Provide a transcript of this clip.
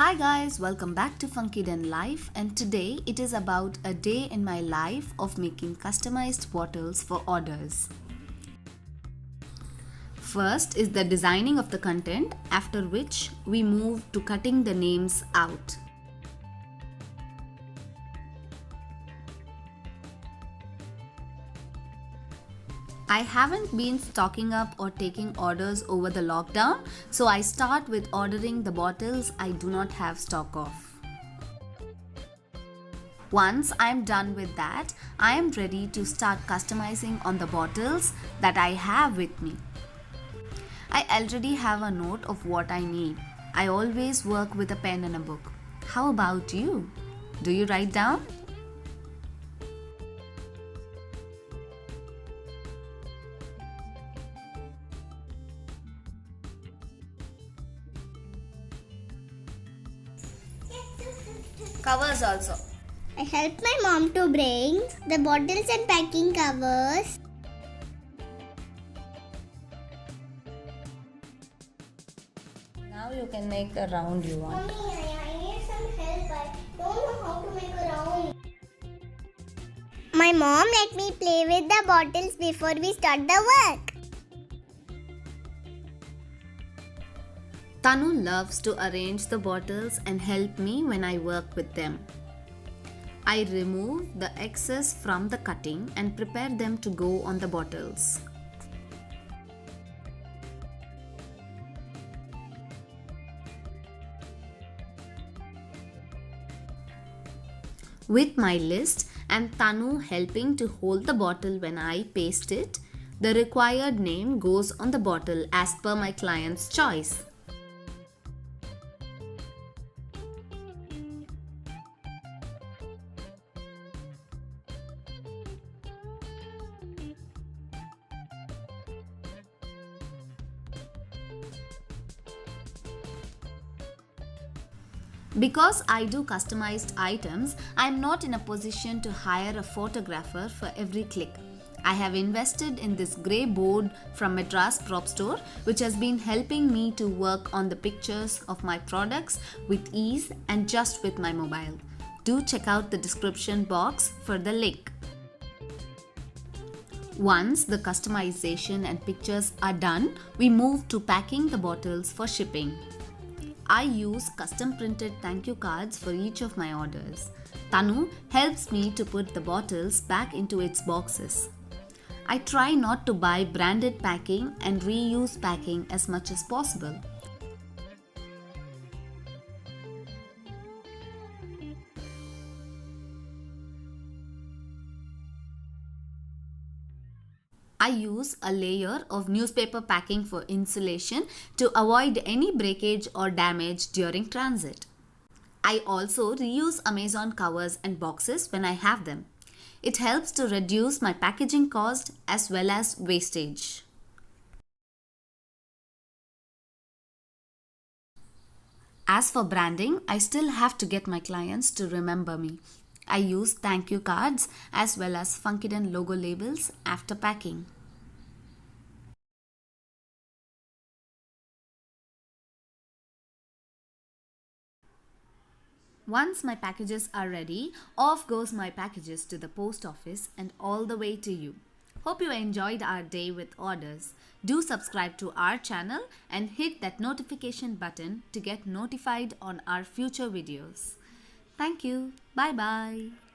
Hi guys, welcome back to Funky Den Life, and today it is about a day in my life of making customized bottles for orders. First is the designing of the content, after which we move to cutting the names out. I haven't been stocking up or taking orders over the lockdown, so I start with ordering the bottles I do not have stock of. Once I'm done with that, I am ready to start customizing on the bottles that I have with me. I already have a note of what I need. I always work with a pen and a book. How about you? Do you write down? Covers also. I helped my mom to bring the bottles and packing covers. Now you can make the round you want. Mommy, I need some help. I don't know how to make a round. My mom let me play with the bottles before we start the work. Tanu loves to arrange the bottles and help me when I work with them. I remove the excess from the cutting and prepare them to go on the bottles. With my list and Tanu helping to hold the bottle when I paste it, the required name goes on the bottle as per my client's choice. Because I do customized items, I am not in a position to hire a photographer for every click. I have invested in this grey board from Madras Prop Store, which has been helping me to work on the pictures of my products with ease and just with my mobile. Do check out the description box for the link. Once the customization and pictures are done, we move to packing the bottles for shipping. I use custom printed thank you cards for each of my orders. Tanu helps me to put the bottles back into its boxes. I try not to buy branded packing and reuse packing as much as possible. I use a layer of newspaper packing for insulation to avoid any breakage or damage during transit. I also reuse Amazon covers and boxes when I have them. It helps to reduce my packaging cost as well as wastage. As for branding, I still have to get my clients to remember me. I use thank you cards as well as Funky Den logo labels after packing. Once my packages are ready, off goes my packages to the post office and all the way to you. Hope you enjoyed our day with orders. Do subscribe to our channel and hit that notification button to get notified on our future videos. Thank you. Bye bye.